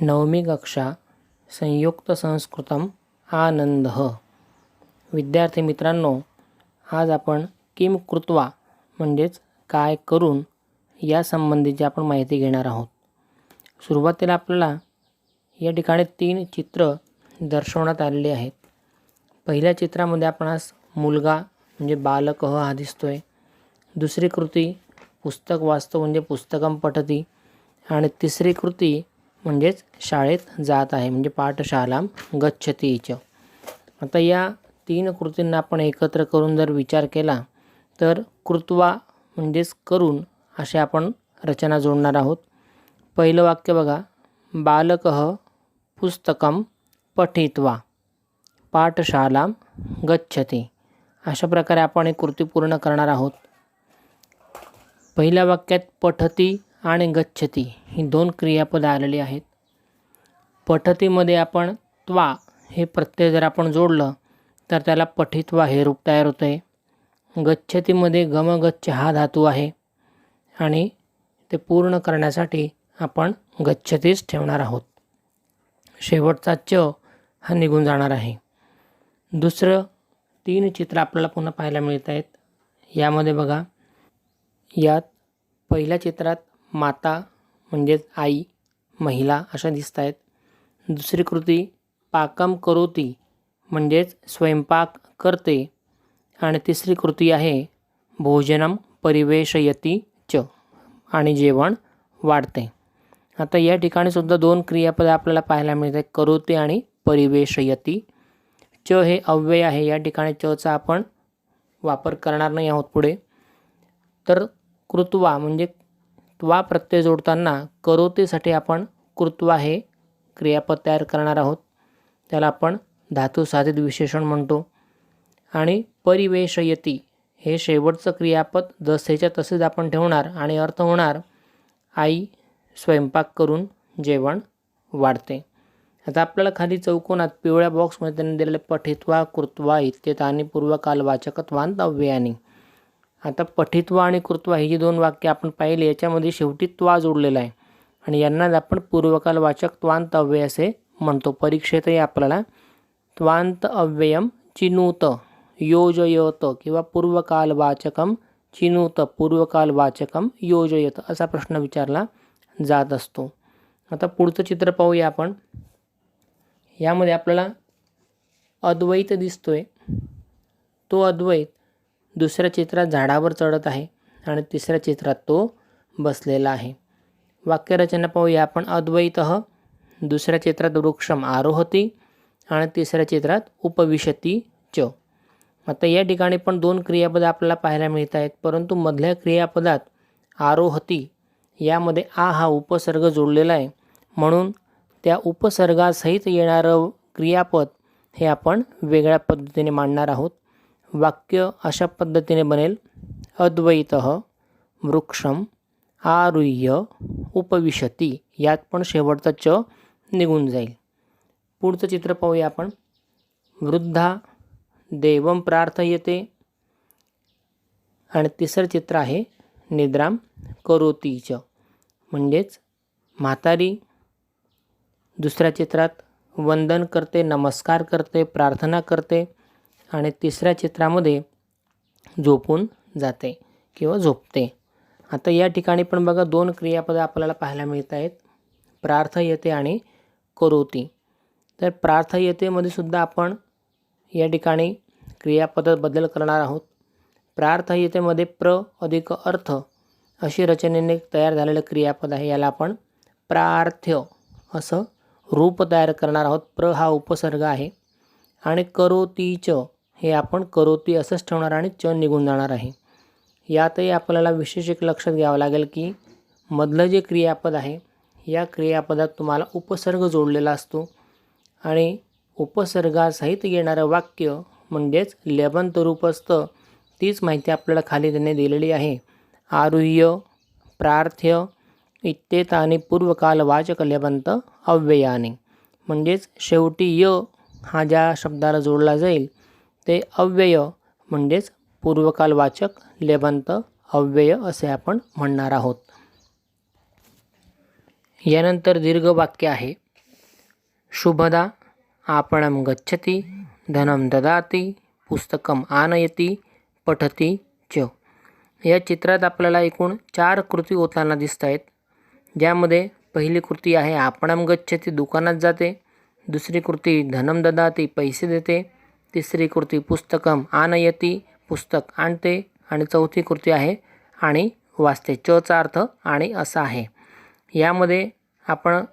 नवमी कक्षा संयुक्त संस्कृतम आनंदः। विद्यार्थी मित्रांनो, आज आपण किम कृत्वा म्हणजेच काय करून या संबंधीची आपण माहिती घेणार आहोत। सुरुवातीला आपल्याला या ठिकाणी 3 चित्र दर्शवण्यात आलेली आहेत। पहिल्या चित्रामध्ये आपणास मुलगा म्हणजे बालकः हा दिसतोय। दुसरी कृती पुस्तक वाचतो म्हणजे पुस्तकम पठती आणि तिसरी कृती म्हणजेच शाळेत जात आहे म्हणजे पाठशालाम गच्छति च। आता या 3 कृतींना आपण एकत्र करून जर विचार केला तर कृत्वा म्हणजेच करून असे आपण रचना जोडणार आहोत। पहिलं वाक्य बघा, बालकः पुस्तकम पठित्वा पाठशालाम गच्छति। अशा प्रकारे आपण एक कृती पूर्ण करणार आहोत। पहिल्या वाक्यात पठती आणि गच्छति ही 2 क्रियापदे आलेली आहेत। पठतीमध्ये आपण त्वा हे प्रत्यय जर आपण जोडलं तर त्याला पठित्वा हे रूप तयार होते। गच्छतीमध्ये गमगच्छ हा धातू आहे आणि ते पूर्ण करण्यासाठी आपण गच्छतीच ठेवणार आहोत। शेवटचा च हा निघून जाणार आहे। दुसरं 3 चित्र आपल्याला पुन्हा पाहायला मिळत आहेत। यामध्ये बघा, यात पहिल्या चित्रात माता म्हणजेच आई, महिला अशा दिसत आहेत। दुसरी कृती पाकम करोती म्हणजेच स्वयंपाक करते आणि तिसरी कृती आहे भोजनम परिवेशयती च आणि जेवण वाढते। आता या ठिकाणी सुद्धा 2 क्रियापदे आपल्याला पाहायला मिळतात, करोती आणि परिवेशयती। च हे अव्यय आहे, या ठिकाणी च चा आपण वापर करणार नाही आहोत पुढे। तर कृत्वा म्हणजे त्वा प्रत्यय जोडताना करोतीसाठी आपण कृत्वा हे क्रियापद तयार करणार आहोत, त्याला आपण धातू साधित विशेषण म्हणतो। आणि परिवेशयती हे शेवटचं क्रियापद जसेच्या तसेच आपण ठेवणार आणि अर्थ होणार आई स्वयंपाक करून जेवण वाढते। आता आपल्याला खाली चौकोनात पिवळ्या बॉक्समध्ये त्यांनी दिलेले पठित्वा कृत्वा इत्येतानि पूर्वकालवाचकत्वांत अव्ययानी। आता पठित्वा आणि कृत्वा ही जी 2 वाक्य आपण पाहिले याच्यामध्ये शेवटी त्वा जोडलेला आहे आणि यांनाच आपण पूर्वकालवाचक त्वांत अव्यय असे म्हणतो। परीक्षेतही आपल्याला त्वांत अव्ययम चिनुत योजयत किंवा पूर्वकालवाचकम चिनुत पूर्वकालवाचकम योजयत असा प्रश्न विचारला जात असतो। आता पुढचं चित्र पाहूया आपण। यामध्ये आपल्याला अद्वैत दिसतोय। तो अद्वैत दुसऱ्या चित्रात झाडावर चढत आहे आणि तिसऱ्या चित्रात तो बसलेला आहे। वाक्यरचना पाहूया आपण। अद्वैतः दुसऱ्या चित्रात वृक्षम आरोहती आणि तिसऱ्या चित्रात उपविशती च। आता या ठिकाणी पण 2 क्रियापद आपल्याला पाहायला मिळत आहेत, परंतु मधल्या क्रियापदात आरोहती यामध्ये आ हा उपसर्ग जोडलेला आहे, म्हणून त्या उपसर्गासहित येणारं क्रियापद हे आपण वेगळ्या पद्धतीने मांडणार आहोत। वाक्य अशा पद्धतीने बनेल, अद्वैतः वृक्षम आरुह्य उपविशती। यात पण शेवटचा च निघून जाईल। पुढचं चित्र पाहूया आपण। वृद्धा देवम प्रार्थयते आणि तिसरं चित्र आहे निद्राम करोती च म्हणजेच म्हातारी दुसऱ्या चित्रात वंदन करते, नमस्कार करते, प्रार्थना करते आणि तिसऱ्या चित्रामध्ये झोपून जाते किंवा झोपते। आता या ठिकाणी पण बघा 2 क्रियापदं आपल्याला पाहायला मिळत आहेत, प्रार्थयते आणि करोती। तर प्रार्थयतेमध्ये सुद्धा आपण या ठिकाणी क्रियापदात बदल करणार आहोत। प्रार्थयतेमध्ये प्र अधिक अर्थ अशी रचनेने तयार झालेलं क्रियापद आहे, याला आपण प्रार्थ्य असं रूप तयार करणार आहोत। प्र हा उपसर्ग आहे आणि करोती च हे आपण करोती असंच ठेवणार आणि च निघून जाणार आहे। यातही आपल्याला विशेष एक लक्षात घ्यावं लागेल की मधलं जे क्रियापद आहे या क्रियापदात तुम्हाला उपसर्ग जोडलेला असतो आणि उपसर्गासहित येणारं वाक्य म्हणजेच लेबंत रूप असतं। तीच माहिती आपल्याला खाली त्यांनी दिलेली आहे। आरुह्य प्रार्थ्य इत्येतानि पूर्वकालवाचक लेबंत अव्ययानी म्हणजेच शेवटी य हा ज्या शब्दाला जोडला जाईल ते अव्यय म्हणजेच पूर्वकालवाचक लेबंत अव्यय असे आपण म्हणणार आहोत। यानंतर दीर्घ वाक्य आहे। शुभदा आपणं गच्छति, धनं ददाति, पुस्तकं आनयति, पठति च. या चित्रात आपल्याला एकूण 4 कृती होताना दिसत आहेत, ज्यामध्ये पहिली कृती आहे आपणं गच्छति, दुकानात जाते. दुसरी कृती धनं ददाति, पैसे देते. तिसरी कृती पुस्तकं आनयति, पुस्तक आणते. आणि चौथी कृती आहे आणि वाचते. चचा अर्थ आणि असा आहे. यामध्ये आपण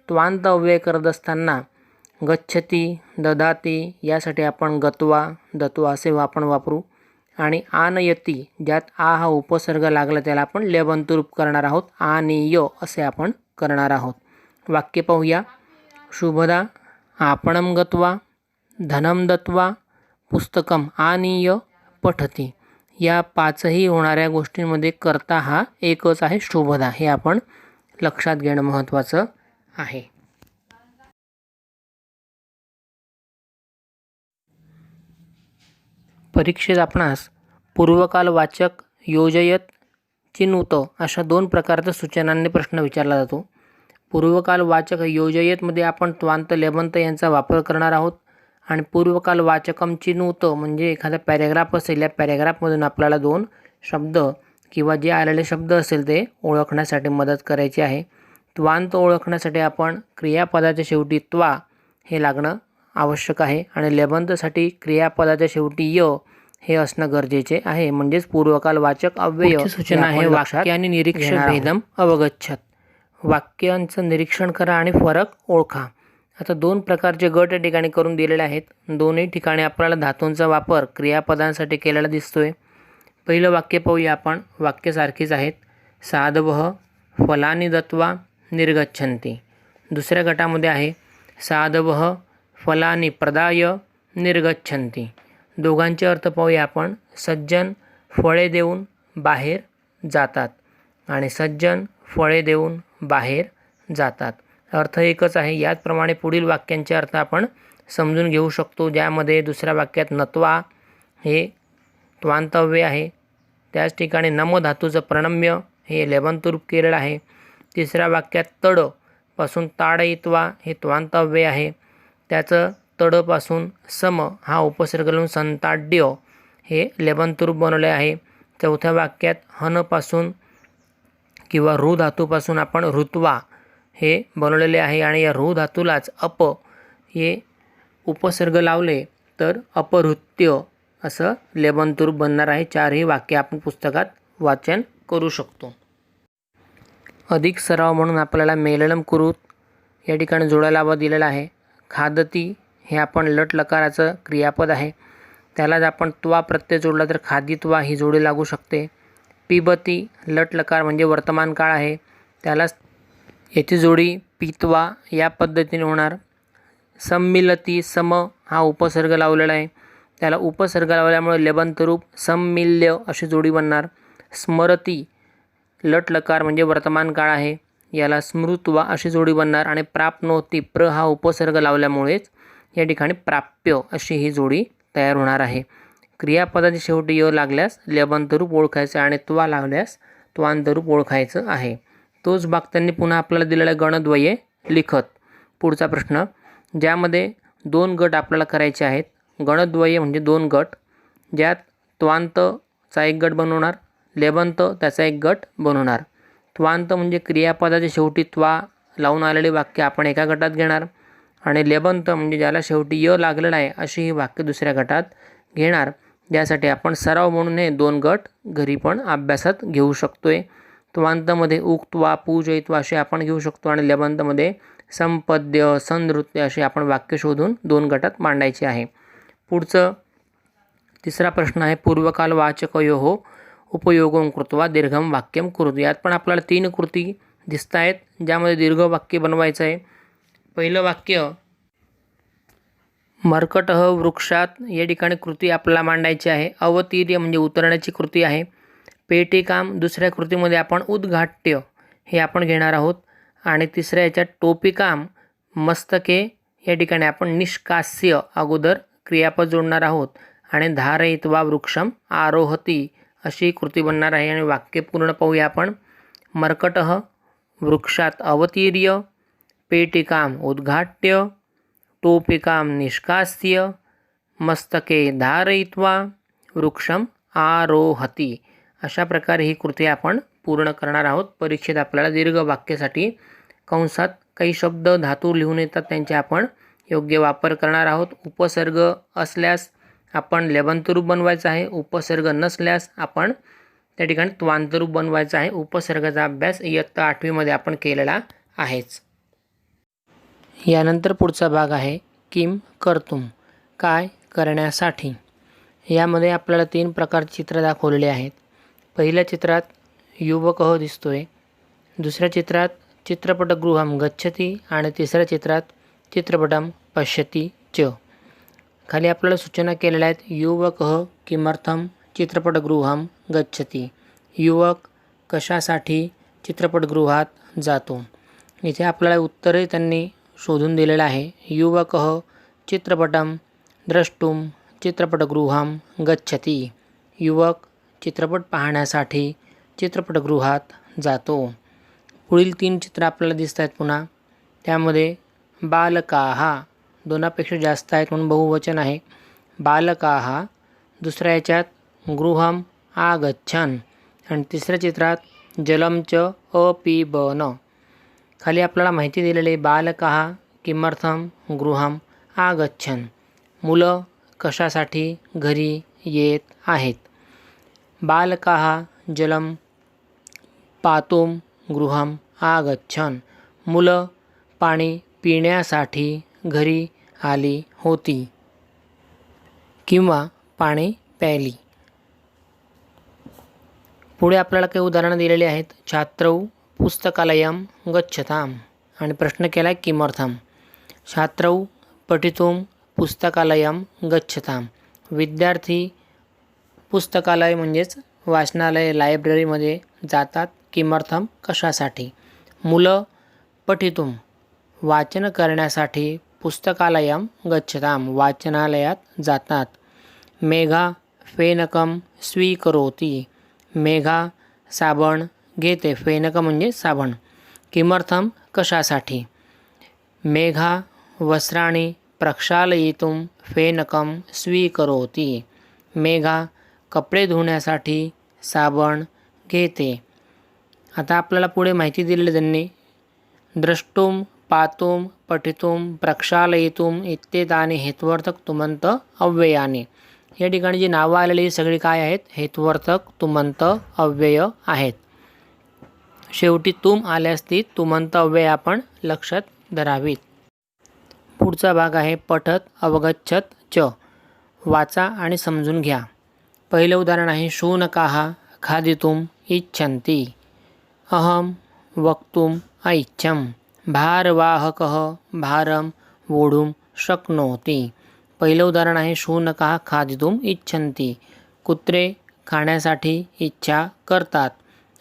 त्वांत अव्यय करत असताना गच्छति, ददाति यासाठी आपण गत्वा, दत्वा असे आपण वापरू. आणि आनयति ज्यात आ हा उपसर्ग लागला त्याला आपण लेबंतरूप करणार आहोत. आनीय असे आपण करणार आहोत. वाक्य पाहूया. शुभदा आपणं गत्वा, धनं दत्वा, पुस्तकं आनीय, पठति. या 5ही होणाऱ्या गोष्टींमध्ये कर्ता हा एकच आहे, शुभदा. हे आपण लक्षात घेणं महत्त्वाचं आहे. परीक्षेत आपणास पूर्वकालवाचक, योजयत, चिनुत अशा 2 प्रकारच्या सूचनांनी प्रश्न विचारला जातो. पूर्वकालवाचक योजयतमध्ये आपण त्वांत, लेबंत यांचा वापर करणार आहोत. आणि पूर्वकालवाचकम चिनुत म्हणजे एखादा पॅरेग्राफ असेल, या पॅरेग्राफमधून आपल्याला 2 शब्द किंवा जे आलेले शब्द असेल ते ओळखण्यासाठी मदत करायची आहे. त्वांत ओळखण्यासाठी आपण क्रियापदाच्या शेवटी त्वा हे लागणं आवश्यक आहे. आणि लेबंतसाठी क्रियापदाच्या शेवटी य हे असणं गरजेचे आहे. म्हणजेच पूर्वकालवाचक अव्यय. सूचना आहे वाक्याने निरीक्षण भेदम अवगच्छत. वाक्यांचं निरीक्षण करा आणि फरक ओळखा. आता 2 प्रकारचे गट या ठिकाणी करून दिलेले आहेत. दोन्ही ठिकाणी आपल्याला धातूंचा वापर क्रियापदांसाठी केलेला दिसतोय. पहिलं वाक्य पाहूया आपण. वाक्य सारखीच आहेत. साधवः फलानि दत्वा निर्गच्छन्ति. दुसऱ्या गटामध्ये आहे साधवः फलानि प्रदाय निर्गच्छन्ति. दोघांचे अर्थ पाहूया आपण. सज्जन फळे देऊन बाहेर जातात आणि सज्जन फळे देऊन बाहेर जातात. अर्थ एकच आहे. याचप्रमाणे पुढील वाक्यांचे अर्थ आपण समजून घेऊ शकतो, ज्यामध्ये दुसऱ्या वाक्यात नत्वा हे त्वांतव्य आहे. त्याच ठिकाणी नम धातूचं प्रणम्य हे लेबंतरूप केलेलं आहे. तिसऱ्या वाक्यात तड पासून ताडयित्वा हे त्वांतव्य आहे. त्याचं तडपासून सम हा उपसर्ग लावून संताड्य हे लेबंतरूप बनवले आहे. चौथ्या वाक्यात हनपासून किंवा रू धातूपासून आपण ऋत्वा हे बनवलेले आहे. आणि या रू धातूलाच अप हे उपसर्ग लावले तर अपहृत्य असं लेबंतरूप बनणार आहे. 4ही वाक्य आपण पुस्तकात वाचन करू शकतो. अधिक सराव म्हणून आपल्याला मेलनम कुरुत या ठिकाणी जोडायला हवा दिलेला आहे. खादती हे आपण लट लकाराचं क्रियापद आहे, त्यालाच आपण त्वा प्रत्यय जोडला तर खादित्वा ही जोडी लागू शकते. पिबती लट लकार म्हणजे वर्तमान काळ आहे, त्यालाच याची जोडी पित्वा या पद्धतीने होणार. सम्मिलती सम हा उपसर्ग लावलेला आहे, त्याला उपसर्ग लावल्यामुळे लेबंतरूप सम्मिल्य अशी जोडी बनणार. स्मरती लट लकार म्हणजे वर्तमान काळ आहे, याला स्मृत्वा अशी जोडी बनणार. आणि प्राप्नोती प्र हा उपसर्ग लावल्यामुळेच या ठिकाणी प्राप्य अशी ही जोडी तयार होणार आहे. क्रियापदाच्या शेवटी य लागल्यास लेबंतरूप ओळखायचं आणि त्वा लागल्यास त्वांतरूप ओळखायचं आहे. तोच भाग त्यांनी पुन्हा आपल्याला दिलेला गणद्वये लिखत. पुढचा प्रश्न, ज्यामध्ये 2 गट आपल्याला करायचे आहेत. गणद्वये म्हणजे 2 गट, ज्यात त्वांतचा एक गट बनवणार, लेबंत त्याचा एक गट बनवणार. त्वांत म्हणजे क्रियापदाच्या शेवटी त्वा लावून आलेली वाक्य आपण एका गटात घेणार आणि लेबंत म्हणजे ज्याला शेवटी य लागलेला आहे अशी ही वाक्य दुसऱ्या गटात घेणार. ज्यासाठी आपण सराव म्हणून हे 2 गट घरी पण अभ्यासात घेऊ शकतोय. त्वांतमध्ये उक्त्वा, पूजयित्वा असे आपण घेऊ शकतो आणि लेबंतमध्ये संपद्य, संनृत्य असे आपण वाक्य शोधून 2 गटात मांडायचे आहे. पुढचं तिसरा प्रश्न आहे पूर्वकालवाचकयोः उपयोगं कृत्वा दीर्घं वाक्यं कुरुत. यात पण आपल्याला 3 कृती दिसत आहेत, ज्यामध्ये दीर्घ वाक्य बनवायचं आहे. पहिलं वाक्य मर्कटः वृक्षात या ठिकाणी कृती आपल्याला मांडायची आहे. अवतीर्य म्हणजे उतरण्याची कृती आहे. पेटिकाम दुसऱ्या कृतीमध्ये आपण उद्घाट्य हे आपण घेणार आहोत. आणि तिसऱ्या याच्यात टोपिकाम मस्तके या ठिकाणी आपण निष्कास्य अगोदर क्रियापद जोडणार आहोत. आणि धारयित्वा वृक्षम आरोहती अशी कृती बनणार आहे. आणि वाक्य पूर्ण पाहूया आपण. मर्कटः वृक्षात अवतीर्य, पेटिकाम उद्घाट्य, टोपिकां निष्कास्य मस्तके धारयित्वा वृक्षम आरोहति. अशा प्रकारे ही कृती आपण पूर्ण करणार आहोत. परीक्षेत आपल्याला दीर्घ वाक्यासाठी कंसात काही शब्द धातू लिहून येतात, त्यांचे आपण योग्य वापर करणार आहोत. उपसर्ग असल्यास आपण लेबंतरूप बनवायचं आहे. उपसर्ग नसल्यास आपण त्या ठिकाणी त्वांतरूप बनवायचं आहे. उपसर्गाचा अभ्यास इयत्ता 8वी मध्ये आपण केलेला आहेच. यानंतर पुढचा भाग आहे किम कर्तुम, काय करण्यासाठी. यामध्ये आपल्याला 3 प्रकारचे चित्र दाखवलेले आहेत. पहिल्या चित्रात युवकः दिसतोय, दुसऱ्या चित्रात चित्रपटगृहं गच्छति आणि तिसऱ्या चित्रात चित्रपटं पश्यति च. खाली आपल्याला सूचना केलेल्या आहेत. युवकः किमर्थं चित्रपटगृहं गच्छति. युवक कशासाठी चित्रपटगृहात जातो. इथे आपल्याला उत्तरही त्यांनी शोधून दिलेलं आहे. युवकः चित्रपटं द्रष्टुम चित्रपटगृहं गच्छति. युवक चित्रपट पाहण्यासाठी चित्रपटगृहात जातो. पुढील 3 चित्र आपल्याला दिसत आहेत पुन्हा. त्यामध्ये बालकाः, 2पेक्षा जास्त आहेत म्हणून बहुवचन आहे. बालकाः. दुसऱ्या याच्यात गृहं आगच्छन् आणि तिसऱ्या चित्रात जलं च अपिबन. खाली आपल्याला माहिती दिलेली बालकाः किमर्थं गृहं आगच्छन्. मुलं कशासाठी घरी येत आहेत. बालकाः जलं पातुं गृहं आगच्छन्. मुलं पाणी पिण्यासाठी घरी आली होती किंवा पाणी प्यायली. पुढे आपल्याला काही उदाहरणं दिलेली आहेत. छात्रौ पुस्तकालयं गच्छताम् आणि प्रश्न केला किमर्थं. छात्रौ पठितुं पुस्तकालयं गच्छताम्. विद्यार्थी पुस्तकालय म्हणजेच वाचनालय लायब्ररीमध्ये जातात. किमर्थं कशासाठी. मुलं पठितुं वाचन करण्यासाठी पुस्तकालयं गच्छताम् वाचनालयात जातात. मेघा फेनकं स्वीकरोति. मेघा साबण घेते. फेनकं म्हणजे साबण. किमर्थं कशासाठी. मेघा वस्त्राणि प्रक्षालयितुं फेनकं स्वीकरोति. मेघा कपडे धुण्यासाठी साबण घेते. आता आपल्याला पुढे माहिती दिलेली त्यांनी द्रष्टुम पातुम पठितुम प्रक्षालयितुम इत्येतानि हेत्वर्थक तुमंत अव्ययाने. या ठिकाणी जी नावं आलेली सगळी काय आहेत. हेत्वर्थक तुमंत अव्यय आहेत. शेवटी तुम आल्यास ती तुमंत अव्यय आपण लक्षात धरावीत. पुढचा भाग आहे पठत अवगच्छत च. वाचा आणि समजून घ्या. पहिलं उदाहरण आहे शुनकाः खादितुम् इच्छन्ति. अहं वक्तुम् ऐच्छम्. भारवाहकः भारं वोढुं शक्नोति. पहिलं उदाहरण आहे शुनकाः खादितुम् इच्छन्ति. कुत्रे खाण्यासाठी इच्छा करतात.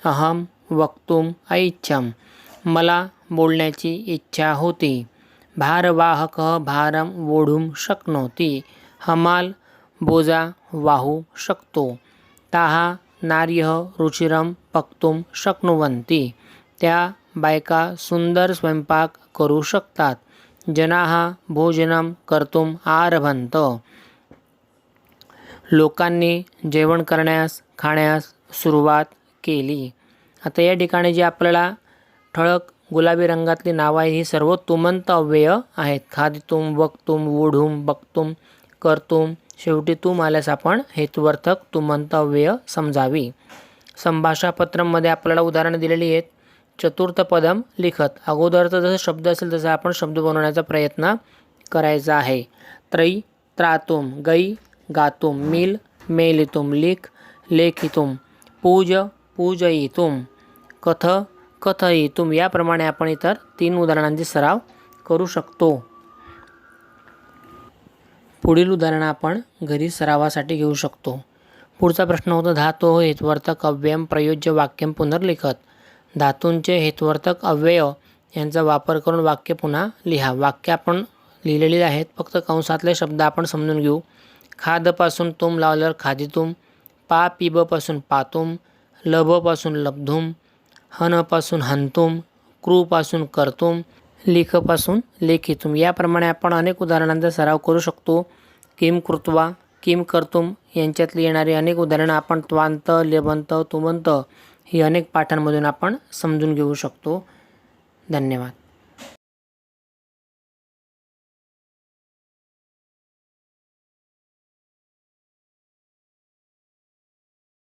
अहं वक्तुम् ऐच्छम्. मला बोलण्याची इच्छा होती. भारवाहकः भारं वोढुं शक्नोति. हमाल बोजा वाहू शकतो. ताः नार्यः रुचिरं पक्तुं शक्नुवन्ति. त्या बायका सुंदर स्वयंपाक करू शकतात. जनाः भोजनं कर्तुम् आरभन्त. लोकांनी जेवण करण्यास खाण्यास सुरुवात केली. आता या ठिकाणी जे आपल्याला ठळक गुलाबी रंगातली नावं आहे ही सर्व तुमंत अव्यय आहेत. खादितुम वक्तुम वोढुम बक्तुम कर्तुम. शेवटी तुम आल्यास आपण हेतुर्थक तुमंत अव्यय समजावी. संभाषापत्रमध्ये आपल्याला उदाहरणं दिलेली आहेत. चतुर्थ पदम लिखत. अगोदरचा जसं शब्द असेल तसा आपण शब्द बनवण्याचा प्रयत्न करायचा आहे. त्रयी त्रातुम. गई गातुम. मिल मेलितुम. लिख लेखितुम. पूज पूजयितुम. कथ कथयितुम. याप्रमाणे आपण इतर 3 उदाहरणांचे सराव करू शकतो. पुढील उदाहरण आपण घरी सरावासाठी घेऊ शकतो. पुढचा प्रश्न होता धातोः हेत्वर्थक अव्ययम प्रयोज्य वाक्यम पुनर्लिखत. धातूंचे हेत्वर्थक अव्यय यांचा वापर करून वाक्य पुन्हा लिहा. वाक्य आपण लिहिलेली आहेत, फक्त कंसातले शब्द आपण समजून घेऊ. खादपासून तुम लावल्यावर खादितुम. पा पिबपासून पातुम. लभपासून लब्धुम. हनपासून हंतुम. क्रूपासून कर्तुम. लिखपासून लेखितुम याप्रमाणे आपण अनेक उदाहरणांचा सराव करू शकतो. किम कृत्वा, किम कर्तुम यांच्यातली येणारी अनेक उदाहरणं आपण त्वांत, लेबंत, तुमंत ही अनेक पाठांमधून आपण समजून घेऊ शकतो. धन्यवाद.